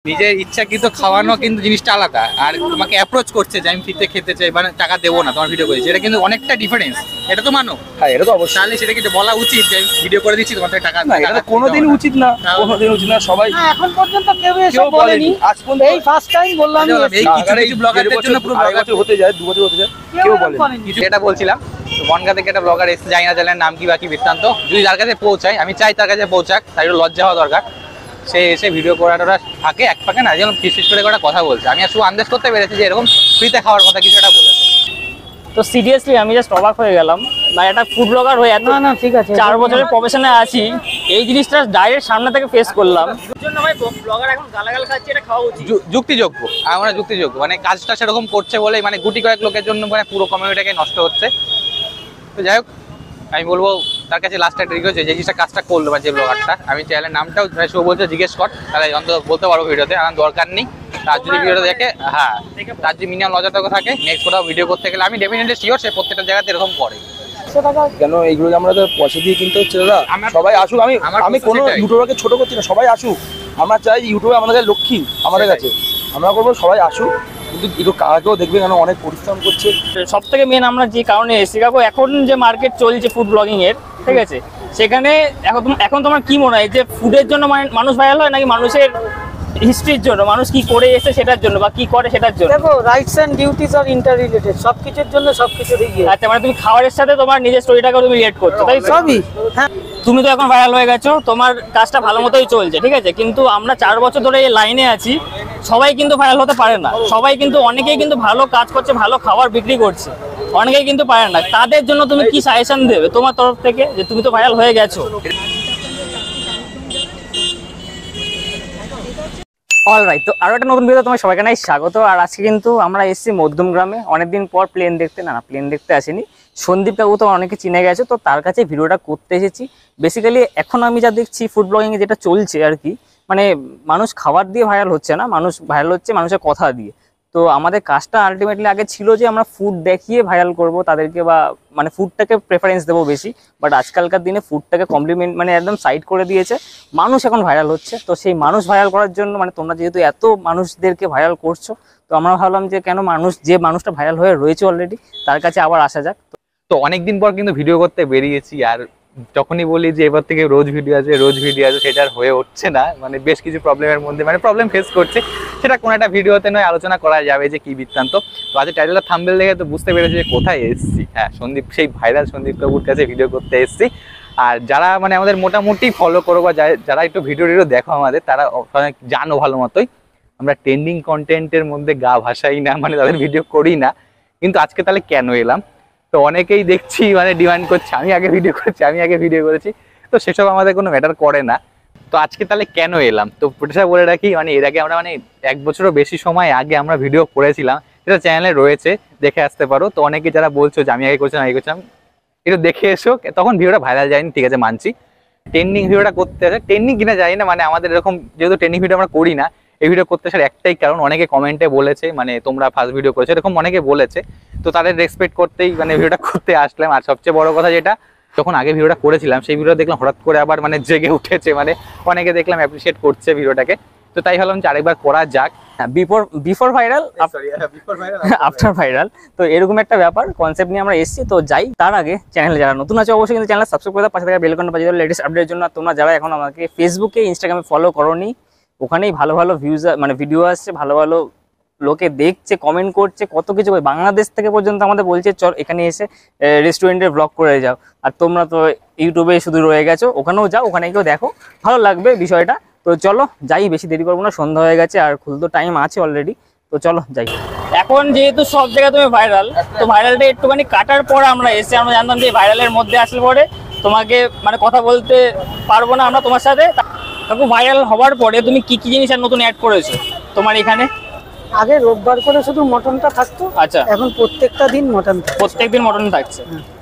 নিজের ইচ্ছাকৃত খাওয়ানো কিন্তু জিনিসটা আলাদা, আর তোমাকে অ্যাপ্রোচ করছে যে আমি ফ্রিতে খেতে চাই মানে টাকা দেবো না তোমার ভিডিও করেছি, এটা কিন্তু অনেকটা ডিফারেন্স। এটা তো মানো? হ্যাঁ এটা তো অবশ্যই। তাহলে সেটা কিন্তু বলা উচিত যে আমি ভিডিও করে দিচ্ছি তোমার থেকে টাকা না, এটা কোনোদিন উচিত না, কোনোদিন উচিত না। সবাই এখন পর্যন্ত কেউ এসব বলেনি, আজ পর্যন্ত এই ফার্স্ট টাইম বললাম। এই কিছু ব্লগারদের জন্য পুরো ব্লগার হতে যায়, 2 বছর হতে যায়, কেউ বলেনি কিছু। এটা বলছিলাম বনগা থেকে একটা ব্লগার এসে, জানি না চ্যানেলের নাম কি বাকি বৃত্তান্ত, যদি যার কাছে পৌঁছায়, আমি চাই তার কাছে পৌঁছাক, তার একটু লজ্জা হওয়া দরকার। সে এসে ভিডিও করাটা থাকে এক পাকে না, যেমন ফিস করে একটা কথা বলছে, আমি শুধু আন্দাজ করতে পেরেছি যে এরকম ফ্রিতে খাওয়ার কথা কিছু একটা বলেছে। তো সিরিয়াসলি আমি জাস্ট অবাক হয়ে গেলাম, মানে একটা ফুড ব্লগার হয়ে এত না ঠিক আছে 4 বছরের প্রফেশনে আছি, এই জিনিসটা ডাইরেক্ট সামনে থেকে ফেস করলাম। এর জন্য ভাই ব্লগার এখন গালাগাল খাচ্ছে, এটা খাওয়া উচিত? যুক্তিযোগ্য, আমরা যুক্তিযোগ্য, মানে কাজটা সেরকম করছে বলে মানে গুটি কয়েক লোকের জন্য মানে পুরো কমিউনিটিটাকে নষ্ট হচ্ছে। তো যাই হোক, আমি বলবো তার কাছে লাস্ট একটা রিকোয়েস্ট, যে জিনিসটা কাজটা করলো বা যে ব্লগারটা, আমি চ্যানেলের নামটাও শো বলতে জিজ্ঞেস কর, তাহলে অন্তত বলতে পারবো ভিডিওতে, আমার দরকার নেই। তার যদি ভিডিওটা দেখে, হ্যাঁ তার যদি মিনিমাম লজ্জাটুকু থাকে, নেক্সট কোথাও ভিডিও করতে গেলে আমি ডেফিনেটলি শিওর সে প্রত্যেকটা জায়গাতে এরকম করে। কেন এইগুলো আমরা তো পয়সা দিয়ে কিনতে হচ্ছে দাদা, সবাই আসুক। আমি কোনো ইউটিউবারকে ছোট করছি না, সবাই আসুক। আমরা চাই ইউটিউবে আমাদের কাছে লক্ষ্মী, আমাদের কাছে আমরা করবো সবাই আসুক, কিন্তু একটু কাকেও দেখবে, কেন অনেক পরিশ্রম করছে। সব থেকে মেন আমরা যে কারণে এসেছি কাকু, এখন যে মার্কেট চলছে ফুড ব্লগিং এর, ঠিক আছে, সেখানে এখন তোমার কি মনে হয় যে ফুডের জন্য মানুষ ভাইরাল হয়, নাকি মানুষের হিস্ট্রির জন্য, মানুষ কি করে এসে সেটার জন্য বা কি করে সেটার জন্য? দেখো, রাইটস এন্ড ডিউটিস আর ইন্টার রিলেটেড, সবকিছুর জন্য সবকিছু দিকে। আচ্ছা, মানে তুমি খাবারের সাথে তোমার নিজের স্টোরিটাকে তুমি রিলেট করছো, তাই সবই। হ্যাঁ, তুমি তো এখন ভাইরাল হয়ে গেছো, তোমার কাজটা ভালো মতোই চলছে, ঠিক আছে, কিন্তু আমরা 4 বছর ধরে এই লাইনে আছি, সবাই কিন্তু ভাইরাল হতে পারে না। সবাই কিন্তু, অনেকেই কিন্তু ভালো কাজ করছে, ভালো খাবার বিক্রি করছে, অনেকেই কিন্তু পারে না। তাদের জন্য তুমি কি সাজেশন দেবে তোমার তরফ থেকে, যে তুমি তো ভাইরাল হয়ে গেছো? অলরাইট, তো আরো একটা নতুন ভিডিও তোমার সবাইকে জানাই স্বাগত। আর আজকে কিন্তু আমরা এসেছি মধ্যমগ্রামে, অনেকদিন পর প্লেন দেখতে, না প্লেন দেখতে আসিনি, সন্দীপ কাকু তো অনেকে চিনে গেছে, তো তার কাছে ভিডিওটা করতে এসেছি। বেসিক্যালি এখন আমি যা দেখছি ফুড ব্লগিংয়ে যেটা চলছে আর কি, মানে মানুষ খাবার দিয়ে ভাইরাল হচ্ছে না, মানুষ ভাইরাল হচ্ছে মানুষের কথা দিয়ে। তো আমাদের কাজটা আলটিমেটলি আগে ছিল যে আমরা ফুড দেখিয়ে ভাইরাল করব তাদেরকে, বা মানে ফুডটাকে প্রেফারেন্স দেবো বেশি। বাট আজকালকার দিনে ফুডটাকে কমপ্লিমেন্ট মানে একদম সাইড করে দিয়েছে, মানুষ এখন ভাইরাল হচ্ছে। তো সেই মানুষ ভাইরাল করার জন্য, মানে তোমরা যেহেতু এত মানুষদেরকে ভাইরাল করছো, তো আমরা ভাবলাম যে কেন যে মানুষটা ভাইরাল হয়ে রয়েছে অলরেডি, তার কাছে আবার আসা যাক। তো অনেকদিন পর কিন্তু ভিডিও করতে বেরিয়েছি, আর যখনই বলি যে এবার থেকে রোজ ভিডিও আছে, সেটা আর হয়ে উঠছে না। মানে বেশ কিছু প্রবলেমের মধ্যে মানে প্রবলেম ফেস করছে, সেটা কোনো একটা ভিডিওতে নয় আলোচনা করা যাবে যে কি বৃত্তান্ত। তো আজকে টাইটেলটা থাম্বনেল দেখে তো বুঝতে পেরেছি যে কোথায় এসেছি। হ্যাঁ, সন্দীপ, সেই ভাইরাল সন্দীপ কাকুর কাছে ভিডিও করতে এসেছি। আর যারা মানে আমাদের মোটামুটি ফলো করো বা যারা একটু ভিডিও দেখো আমাদের, তারা জানো ভালো মতোই আমরা ট্রেন্ডিং কন্টেন্টের মধ্যে গা ভাসাই না, মানে তাদের ভিডিও করি না। কিন্তু আজকে তাহলে কেন এলাম? তো অনেকেই দেখছি মানে ডিমান্ড করছে আমি আগে ভিডিও করেছি, তো সেসব আমাদের কোনো ম্যাটার করে না। তো আজকে তাহলে কেন এলাম, তো প্রতিটা বলে রাখি, মানে এর আগে আমরা মানে 1 বছরও বেশি সময় আগে আমরা ভিডিও করেছিলাম, সেটা চ্যানেলে রয়েছে, দেখে আসতে পারো। তো অনেকে যারা বলছো যে আমি আগে করছিলাম একটু দেখে এসো। তখন ভিডিওটা ভাইরাল যায়নি, ঠিক আছে মানছি। ট্রেন্ডিং ভিডিওটা করতে আছে, ট্রেন্ডিং কিনা যাই না, মানে আমাদের এরকম যেহেতু ট্রেন্ডিং ভিডিও আমরা করি না, এই ভিডিও করতে আসার একটাই কারণ, অনেকে কমেন্টে বলেছে মানে তোমরা ফার্স্ট ভিডিও করেছো, এরকম অনেকে বলেছে। তো তাদের রেসপেক্ট করতেই মানে ভিডিওটা করতে আসলাম। আর সবচেয়ে বড় কথা যেটা, যখন আগে ভিডিওটা করেছিলাম সেই ভিডিও দেখলাম হঠাৎ করে আবার মানে জেগে উঠেছে, মানে অনেকে দেখলাম অ্যাপ্রিসিয়েট করছে ভিডিওটাকে। তো তাই ভাবলাম যে আরেকবার করা যাক। বিফোর ভাইরাল, আফটার ভাইরাল, তো এরকম একটা ব্যাপার কনসেপ্ট নিয়ে আমরা এসেছি। তো যাই, তার আগে চ্যানেলে যারা নতুন আছে অবশ্যই কিন্তু চ্যানেল সাবস্ক্রাইব করে দাও, পাশে থাকা বেল আইকনটা বাজিয়ে দাও লেটেস্ট আপডেটের জন্য। তোমরা যারা এখন আমাকে ফেসবুকে, ইনস্টাগ্রামে ফলো করোনি, ওখানেই ভালো ভালো ভিউজ মানে ভিডিও আসছে, ভালো ভালো লোকে দেখছে, কমেন্ট করছে, কত কিছু। বাংলাদেশ থেকে পর্যন্ত আমাদের বলছে চল এখানে এসে রেস্টুরেন্টের ব্লগ করে যাও। আর তোমরা তো ইউটিউবে শুধু রয়ে গেছো, ওখানেও যাও, ওখানে কেউ দেখো, ভালো লাগবে বিষয়টা। তো চলো যাই, বেশি দেরি করবো না, সন্ধ্যা হয়ে গেছে আর খুলতে টাইম আছে অলরেডি। তো চলো যাই। এখন যেহেতু সব জায়গায় তুমি ভাইরাল, তো ভাইরালটা একটুখানি কাটার পর আমরা এসে আমরা জানতাম যে ভাইরালের মধ্যে আসলে পরে তোমাকে মানে কথা বলতে পারবো না আমরা তোমার সাথে। কাকু, ভাইরাল হওয়ার পরে তুমি কি কি জিনিস আর নতুন অ্যাড করেছো তোমার এখানে? আগে রোববার করে শুধু মটনটা থাকতো, আচ্ছা, এখন প্রত্যেকটা দিন মটন, প্রত্যেকদিন মটন থাকছে।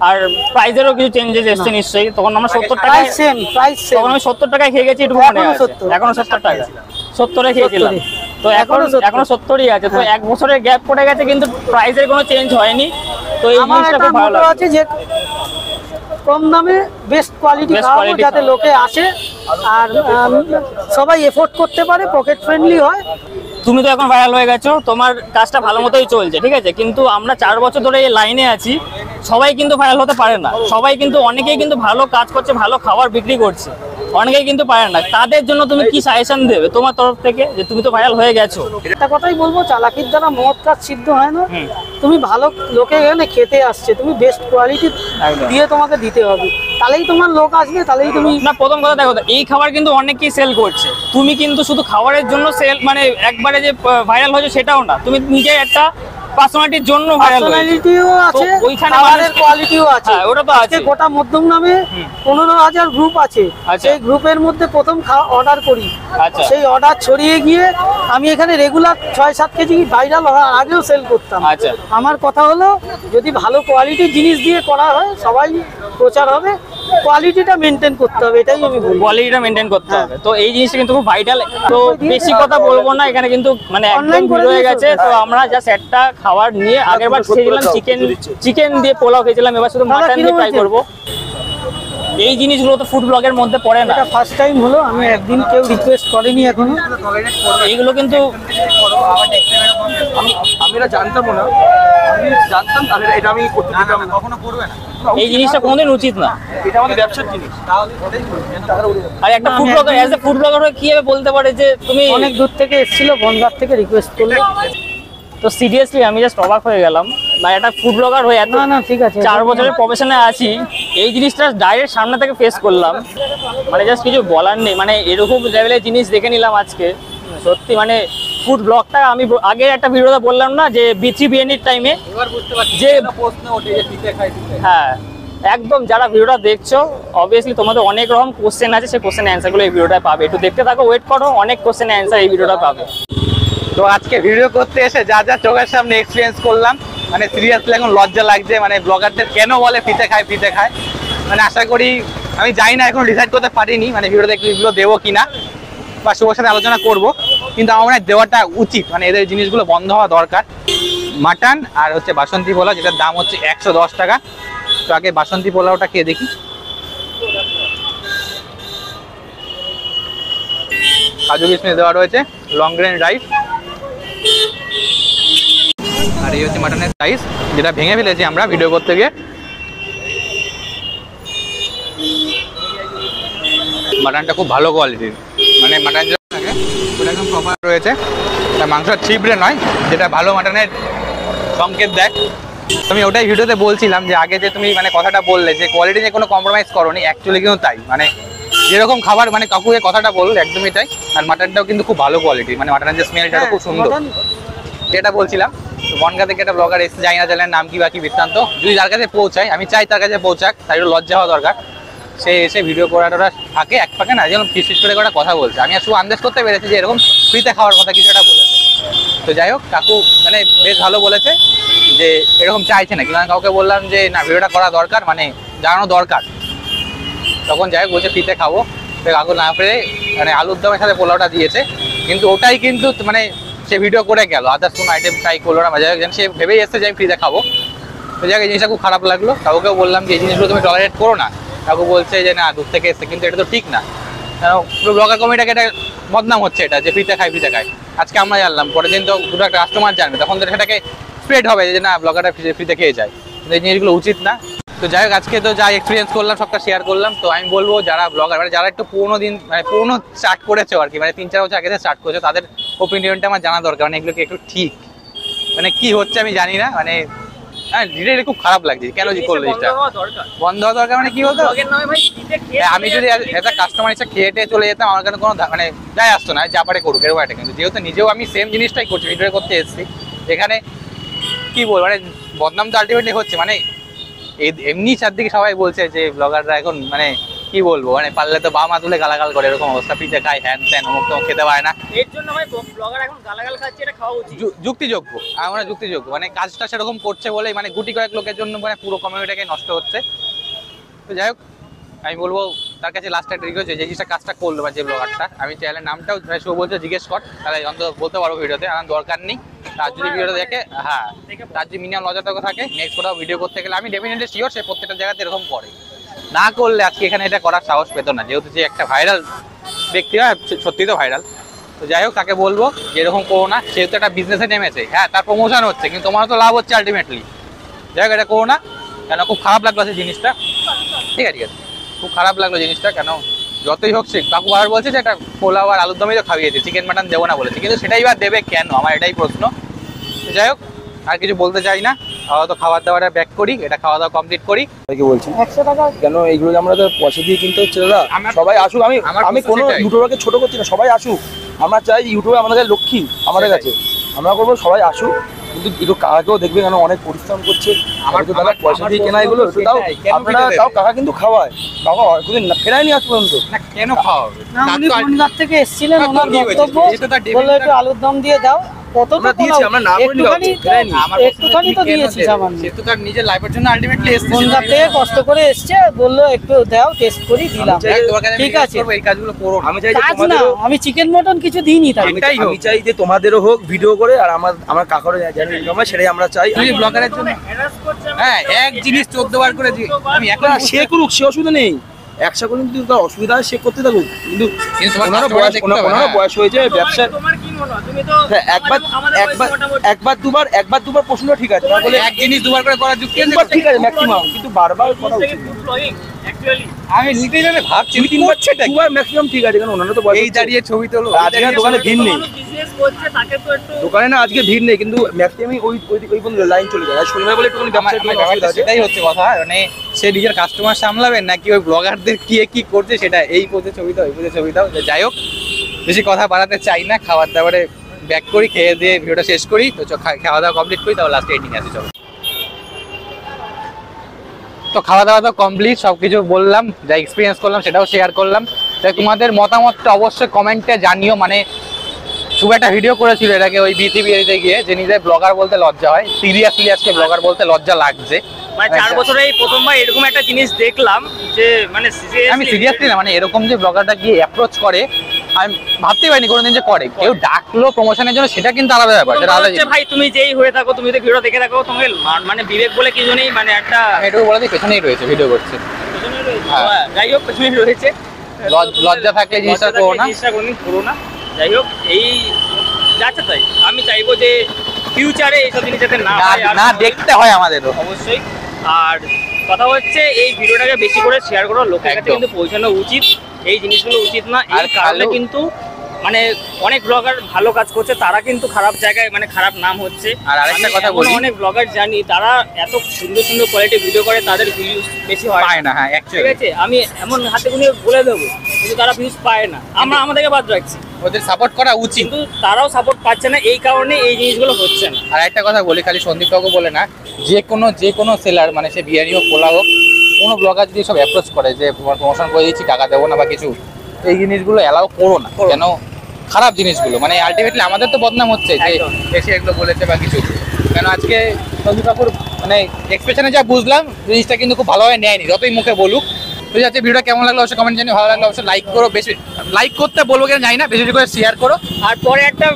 আর প্রাইসেরও কিছু চেঞ্জেস এসছে নিশ্চয়ই। তখন আমরা 70 টাকা, তখন আমি 70 টাকায় খেয়ে গেছি, একটু মনে আছে, এখনো 70 টাকা, 70 খেয়েছিলাম। তো এখনো 70ই আছে। তো 1 বছরের গ্যাপ পড়ে গেছে, কিন্তু প্রাইসের কোনো চেঞ্জ হয়নি। তো এই জিনিসটা খুব ভালো লাগছে যে কম দামে বেস্ট কোয়ালিটি খাওয়াবো, যাতে লোকে আসে আর সবাই এফোর্ড করতে পারে, পকেট ফ্রেন্ডলি হয়। তুমি তো এখন ভাইরাল হয়ে গেছো, তোমার কাজটা ভালো মতোই চলছে, ঠিক আছে, কিন্তু আমরা 4 বছর ধরে এই লাইনে আছি, সবাই কিন্তু ভাইরাল হতে পারে না। সবাই কিন্তু, অনেকেই কিন্তু ভালো কাজ করছে, ভালো খাবার বিক্রি করছে, অনেকেই কিন্তু পারে না। তাদের জন্য তুমি কি সাজেশন দেবে তোমার তরফ থেকে, যে তুমি তো ভাইরাল হয়ে গেছো? একটা কথাই বলবো, চালাকির দ্বারা মহৎ কাজ সিদ্ধ হয় না। তুমি ভালো লোকে এখানে খেতে আসছে, তুমি বেস্ট কোয়ালিটি একদম। দিয়ে তোমাকে দিতে হবে, তাহলেই তোমার লোক আসবে, তাহলেই তুমি। না, প্রথম কথা দেখো, এই খাবার কিন্তু অনেকেই সেল করছে, তুমি কিন্তু শুধু খাবারের জন্য সেল, মানে একবারে যে ভাইরাল হয়েছে সেটাও না, তুমি নিজে একটা পার্সোনালিটির জন্য ভাইরাল হয়েছে। পার্সোনালিটিও আছে, ওইখানে খাবারের কোয়ালিটিও আছে। হ্যাঁ, ওটা তো আজকে আছে। গোটা মধ্যম নামে 15,000 গ্রুপ আছে, আচ্ছা। সেই গ্রুপের মধ্যে প্রথম অর্ডার করি, আচ্ছা। সেই অর্ডার ছড়িয়ে গিয়ে আমি এখানে রেগুলার 6-7 কেজি ভাইরাল হওয়ার আগেও সেল করতাম। আচ্ছা। আমার কথা হলো, যদি ভালো কোয়ালিটির জিনিস দিয়ে করা হয়, সবাই প্রচার হবে, কোয়ালিটিটা মেনটেন করতে হবে, এটাই আমি বলবো। কোয়ালিটিটা মেনটেন করতে হবে, তো এই জিনিসটা কিন্তু খুব ভাইটাল। তো বেশি কথা বলবো না, এখানে কিন্তু মানে একদম Online করে ভিড় হয়ে দিয়েছো? গেছে। তো আমরা জাস্ট একটা খাবার নিয়ে, আগেরবার খেয়েছিলাম চিকেন দিয়ে পোলাও খেয়েছিলাম, এবার শুধু দাদা, মাটন দিয়ে কিরকম ট্রাই হয়েছে? করবো। এই জিনিসগুলো তো ফুড ব্লগের মধ্যে পড়ে না, এটা ফার্স্ট টাইম হলো, আমি একদিন কেউ রিকোয়েস্ট করেনি এখনো। এইগুলো কিন্তু আমি এটা জানতামও না, আমি জানতাম তাহলে এটা আমি করতে দিতাম না, কখনো করবে না। এই জিনিসটা কোনোদিন উচিত না। এটা আমাদের ব্যবসার জিনিস। আর একটা food blogger, as a food blogger হয়ে কিভাবে বলতে পারে যে তুমি অনেক দূর থেকে এসেছিল, বনগাঁ থেকে রিকোয়েস্ট করলো। তো সিরিয়াসলি আমি জাস্ট অবাক হয়ে গেলাম, মানে একটা ফুড ব্লগার হয়ে এত না না, ঠিক আছে। 4 বছরের প্রফেশনে আছি, এই জিনিসটা ডাইরেক্ট সামনে থেকে ফেস করলাম, মানে জাস্ট কিছু বলার নেই। মানে এরকম লেভেলের জিনিস দেখে নিলাম আজকে, সত্যি মানে ফুড ব্লগটা আমি আগে একটা ভিডিওতে বললাম না যে বিচি বিরিয়ানির টাইমে, এবার বুঝতে পারছি যে প্রশ্ন ওঠে যে পিঠে খাই পিঠে। হ্যাঁ একদম, যারা ভিডিওটা দেখছো অবভিয়াসলি তোমাদের অনেক রকম কোশ্চেন আছে, সেই কোশ্চেন অ্যান্সারগুলো এই ভিডিওটা পাবে। একটু দেখতে থাকো, ওয়েট করো, অনেক কোশ্চেন অ্যান্সার এই ভিডিওটা পাবে। তো আজকে ভিডিও করতে এসে যা যা চোখের সামনে এক্সপিরিয়েন্স করলাম, মানে সিরিয়াসলি এখন লজ্জা লাগছে। মানে ব্লগারদের কেন বলে ফিতে খায়, মানে আশা করি, আমি জানি না, এখন ডিসাইড করতে পারিনি মানে ভিডিওতে এগুলো দেবো কিনা বা সবার সাথে আলোচনা করব, কিন্তু আমার মনে হয় দেওয়াটা উচিত। মানে এদের জিনিসগুলো বন্ধ হওয়া দরকার। মাটন আর হচ্ছে বাসন্তী পোলাও, যেটার দাম হচ্ছে 110 টাকা। তো আগে বাসন্তী পোলাওটা খেয়ে দেখি। কাজু কিশমিশ দেওয়া রয়েছে, লং গ্রেন রাইস, আর এই হচ্ছে মাটনের রাইস, যেটা ভেঙে ফেলেছি আমরা ভিডিও করতে গিয়ে। মাটনটা খুব ভালো কোয়ালিটির, মানে মাটন যেটা থাকে ওটা একদম প্রপার রয়েছে, এটা মাংস ছিবড়ে নয়, যেটা ভালো মাটনের সংকেত দেয়। তুমি ওটাই ভিডিওতে বলছিলাম যে আগে যে তুমি মানে কথাটা বললে যে কোয়ালিটি নিয়ে কোনো কম্প্রোমাইজ করোনি, অ্যাকচুয়ালি কিন্তু তাই। মানে যেরকম খাবার, মানে কাকুকে কথাটা বলল একদমই তাই। আর মাটনটাও কিন্তু খুব ভালো কোয়ালিটি, মানে মাটনের যে স্মেলটা খুব সুন্দর, যেটা বলছিলাম। তো বনগাঁ থেকে একটা ব্লগার এসে, জানি না চ্যানেলের নাম কি বাকি বৃত্তান্ত, যদি যার কাছে পৌঁছায়, আমি চাই তার কাছে পৌঁছাক, তাই লজ্জা হওয়া দরকার। সে এসে ভিডিও করাটা থাকে এক ফাঁকে না, যেমন ফিস করে একটা কথা বলছে, আমি শুধু আন্দাজ করতে পেরেছি যে এরকম ফ্রিতে খাওয়ার কথা কিছু একটা বলেছে। তো যাই হোক, কাকু মানে বেশ ভালো বলেছে যে এরকম চাইছে না, কিন্তু আমি কাউকে বললাম যে না, ভিডিওটা করা দরকার, মানে জানানো দরকার। তখন যাই হোক বলছে ফ্রিতে খাবো, তো কাকু না পেরে মানে আলুর দমের সাথে পোলাওটা দিয়েছে, কিন্তু ওটাই কিন্তু মানে সে ভিডিও করে গেল, আদার্স কোনো আইটেম ট্রাই করলো না। যাই হোক, সে ভেবেই এসছে যে আমি ফ্রিতে খাবো। তো যাই হোক, এই জিনিসটা খুব খারাপ লাগলো। কাকুকেও বললাম যে এই জিনিসগুলো তুমি টলারেট করো না। কাকু বলছে যে না, দূর থেকে এসছে, কিন্তু এটা তো ঠিক না, কারণ পুরো ব্লগার কমিটিটাকে এটা বদনাম হচ্ছে, এটা যে ফ্রিতে খাই। আজকে আমরা জানলাম, পরের দিন তো দুটো একটা কাস্টমার জানবে, তখন তো সেটাকে স্প্রেড হবে যে না, ব্লগারটা ফ্রিতে খেয়ে যায়। কিন্তু এই জিনিসগুলো উচিত না। তো যাই হোক, আজকে তো যা এক্সপিরিয়েন্স করলাম সবটা শেয়ার করলাম। তো আমি বলবো যারা ব্লগার, মানে যারা একটু পুরোনো স্টার্ট করেছে আর কি, মানে 3-4 বছর আগে স্টার্ট করেছে, তাদের ওপিনিয়নটা আমার জানা দরকার। মানে এগুলো কি একটু ঠিক, মানে কি হচ্ছে আমি জানি না, মানে হ্যাঁ ডিটেইলে খুব খারাপ লাগছে, কেন জি করলো এটা বন্ধ হওয়া দরকার। মানে কি বলতো, আমি যদি একটা কাস্টমার এসে খেয়ে টেয়ে চলে যেতাম, আমার কাছে কোনো মানে যায় আসতো না, যা পারে করুক এরকম একটা। কিন্তু যেহেতু নিজেও আমি সেম জিনিসটাই করছি, ভিডিও করতে এসেছি, এখানে কি বল, মানে বদনাম তো আলটিমেটলি হচ্ছে। মানে এমনি চারদিকে সবাই বলছে যে ব্লগাররা এখন মানে কি বলবো, মানে পারলে তো বাবা মা তুলে গালাগাল করে, এরকম অবস্থা, পিঠে খায়, হ্যান ত্যান, অমুক তমুক খেতে পারে না। এর জন্য ভাই ব্লগার এখন গালাগাল খাচ্ছে, এটা খাওয়া উচিত। যুক্তিযোগ্য, আমার যুক্তিযোগ্য, মানে কাজটা সেরকম করছে বলেই মানে গুটি কয়েক লোকের জন্য মানে পুরো কমিউনিটিটাকে নষ্ট হচ্ছে। তো যাই হোক, আমি বলবো তার কাছে লাস্ট একটা রিকোয়েস্ট, যে জিনিসটা কাজটা করলো বা যে ব্লগারটা, আমি চ্যানেলের নামটাও শো বলছে জিজ্ঞেস কর, তাহলে অন্তত বলতে পারবো ভিডিওতে, আমার দরকার নেই। তার যদি ভিডিওটা দেখে, তার যদি মিনিমাম লজ্জাতক থাকে, নেক্সট কোথাও ভিডিও করতে গেলে আমি ডেফিনেটলি শিওর সে প্রত্যেকটা জায়গাতে এরকম করে, না করলে আজকে এখানে এটা করার সাহস পেতো না, যেহেতু যে একটা ভাইরাল ব্যক্তি হয়, সত্যি তো ভাইরাল। তো যাই হোক, তাকে বলবো যে এরকম করো না, সেহেতু একটা বিজনেসে নেমেছে, হ্যাঁ তার প্রমোশন হচ্ছে, কিন্তু তোমার তো লাভ হচ্ছে আলটিমেটলি। যাই হোক, এটা করো না। কেন খুব খারাপ লাগলো সেই জিনিসটা, ঠিক আছে খুব খারাপ লাগলো জিনিসটা। কেন যতই হোক, সে কাকু বার বলছে যে একটা পোলাও আর আলুর দমই তো খাইয়েছে, চিকেন মাটন দেবো না বলেছে, কিন্তু সেটাই বা দেবে কেন, আমার এটাই প্রশ্ন। যাই হোক, আর কিছু বলতে চাই না, তো খাবার দাবারটা ব্যাক করি, এটা খাওয়া দাওয়া কমপ্লিট করি। কি বলছি 100 টাকা কেন এইগুলো আমরা তো পয়সা দিয়ে কিনতে হচ্ছে দাদা। সবাই আসুক, আমি কোনো ইউটিউবারকে ছোট করছি না, সবাই আসুক। আমরা চাই ইউটিউবে আমাদের লক্ষ্মী আমাদের কাছে, আমরা করবো সবাই আসুক। কিন্তু একটু কাকাকেও দেখবে, কেন অনেক পরিশ্রম করছে, আমার তো দাদা পয়সা দিয়ে কেনা এগুলো একটু তাও আপনারা তাও কাকা কিন্তু খাওয়ায়, কাকা কোনদিন ফেরায়নি আজ পর্যন্ত। না কেন খাওয়াবে, না, উনি বনগাঁ থেকে এসেছিলেন, তার তো ওনার কি হয়েছে? বক্তব্য যেহেতু তার বললো একটু আলুর দম দিয়ে দাও, কতটা আমরা দিয়েছি, আমরা না বলিনি কাউকে, ফেরায়নি। একটুখানি তো দিয়েছি সামান্য। সে তো তার নিজের লাইফের জন্য আলটিমেটলি এসেছে, বনগাঁ থেকে কষ্ট করে এসছে, বললো একটু দাও, টেস্ট করি, দিলাম। ঠিক আছে, এই কাজগুলো করো না। আমি চাই যে কাজ না, তোমাদেরও, আমি চিকেন মটন কিছু দিইনি তাই। এটাই হোক। আমি চাই যে তোমাদেরও হোক ভিডিও করে, আর আমার কাকারও যেন ইনকাম হয়, সেটাই আমরা চাই। তুমি ব্লগারের জন্য হ্যাঁ এক জিনিস 14 বার করে আমি এখন না, সে করুক, সে অসুবিধা নেই, একশো করে যদি তার অসুবিধা হয় সে করতে থাকুক, কিন্তু তোমার ওনারও customer বয়স, দেখতে হবে, ওনারও হ্যাঁ। বয়স হয়েছে ব্যবসার। তোমার কি মনে হয়, তুমি তো হ্যাঁ, একবার দুবার প্রশ্ন ঠিক আছে, না বলে এক জিনিস দুবার করে করার যুক্তি আছে? একবার ঠিক আছে ম্যাক্সিমাম, কিন্তু বারবার করা উচিত না। আমি নিতে যাবে ভাবছি দুই তিনবার দুবার ম্যাক্সিমাম ঠিক আছে, কারণ ওনারও তো বয়স এই হচ্ছে। দাঁড়িয়ে ছবি তোলো, আজকে না দোকানে ভিড় নেই, বিজনেস করছে তাকে তো একটু দোকানে না আজকে ভিড় নেই, কিন্তু ম্যাক্সিমাম ওই পর্যন্ত লাইন চলে যায়। আর শনিবার বলে একটু ব্যবসা একটু অসুবিধা আছে। সেটাই হচ্ছে কথা, মানে সে নিজের কাস্টমার সামলাবেন নাকি ওই ব্লগারদের কি করছে সেটা, এই পথে ছবি দাও, এই পথে ছবি দাও। যাই হোক, বেশি কথা বাড়াতে চাই না, খাবার দাবারে ব্যাক করি, খেয়ে দিয়ে ভিডিওটা শেষ করি। তো খাওয়া দাওয়া কমপ্লিট করি, তাহলে লাস্টে এডিটিং আছে। চলো, তো খাওয়া দাওয়া তো কমপ্লিট, সবকিছু বললাম, যা এক্সপিরিয়েন্স করলাম সেটাও শেয়ার করলাম। তাই তোমাদের মতামতটা অবশ্যই কমেন্টে জানিও। মানে খুব একটা ভিডিও করেছিল এটাকে ওই বিটিভিতে গিয়ে, যে নিজের ব্লগার বলতে লজ্জা হয়, সিরিয়াসলি আজকে ব্লগার বলতে লজ্জা লাগছে। মানে 4 বছরে এই প্রথমবার এরকম একটা জিনিস দেখলাম যে মানে আমি সিরিয়াসলি না, মানে এরকম যে ব্লগারটা গিয়ে অ্যাপ্রোচ করে, আমি ভাবতেই পারিনি কোনোদিন যে করে। কেউ ডাকলো প্রমোশনের জন্য, সেটা কিন্তু আলাদা ব্যাপার, সেটা আলাদা জিনিস। ভাই তুমি যেই হয়ে থাকো, তুমি তো ভিডিও দেখে থাকো, তোমাকে মানে বিবেক বলে কিছু নেই, মানে একটা আমি এটুকু বলে দিই, পেছনেই রয়েছে, ভিডিও করছে। হ্যাঁ। যাই হোক পেছনে রয়েছে। লজ্জা থাকলে জিনিসটা করো না, জিনিসটা কোনদিন করো না। যাই হোক, এই যাচ্ছে তাই আমি চাইবো যে ফিউচারে এইসব জিনিস যাতে না হয়, আর না দেখতে হয় আমাদেরও। অবশ্যই। আর কথা হচ্ছে এই ভিডিওটাকে বেশি করে শেয়ার করো, লোকের কাছে একদম। কিন্তু পৌঁছানো উচিত, এই জিনিসগুলো উচিত না। আর এই কারণে ভালো- কিন্তু মানে অনেক ব্লগার ভালো কাজ করছে, তারা কিন্তু খারাপ জায়গায় মানে খারাপ নাম হচ্ছে। আর আরেকটা আমি কথা এমন বলি, অনেক ব্লগার জানি তারা এত সুন্দর সুন্দর কোয়ালিটি ভিডিও করে, তাদের ভিউজ বেশি হয় পায় না। হ্যাঁ, ঠিক অ্যাকচুয়ালি আছে, আমি এমন হাতে গুনিয়ে বলে দেবো, কিন্তু তারা ভিউজ পায় না, আমরা আমাদেরকে বাদ রাখছি, ওদের সাপোর্ট করা উচিত। কিন্তু তারাও সাপোর্ট পাচ্ছে না, এই কারণে এই জিনিসগুলো হচ্ছে না। আর একটা কথা বলি, খালি সন্দীপ কাকু বলে না, যে কোনো সেলার, মানে সে বিরিয়ানি হোক, পোলা হোক, কোনো ব্লগার যদি সব অ্যাপ্রোচ করে যে তোমার প্রমোশন করে দিচ্ছি, টাকা দেবো না বা কিছু, এই জিনিসগুলো অ্যালাউ করো না। কেন খারাপ জিনিসগুলো, মানে আলটিমেটলি আমাদের তো বদনাম হচ্ছে যে একদম। এসে এগুলো বলেছে বা কিছু। কেন আজকে সন্দীপ কাকুর মানে এক্সপ্রেশনে যা বুঝলাম, জিনিসটা কিন্তু খুব ভালোভাবে নেয়নি, যতই মুখে বলুক। তো যাচ্ছে ভিডিওটা কেমন লাগলো অবশ্যই কমেন্ট জানিয়ে, ভালো লাগলো অবশ্যই লাইক করো, বেশি লাইক করতে বলবো কিনা জানি না, বেশি বেশি করে শেয়ার করো। আর পরে একটা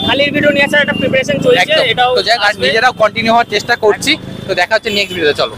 থালির ভিডিও নিয়ে আসার একটা প্রিপারেশন চলছে, একদম। এটাও তো যাই হোক, আর আসবে। নিজেরাও কন্টিনিউ হওয়ার চেষ্টা করছি। তো দেখা হচ্ছে নেক্সট ভিডিওতে, চলো।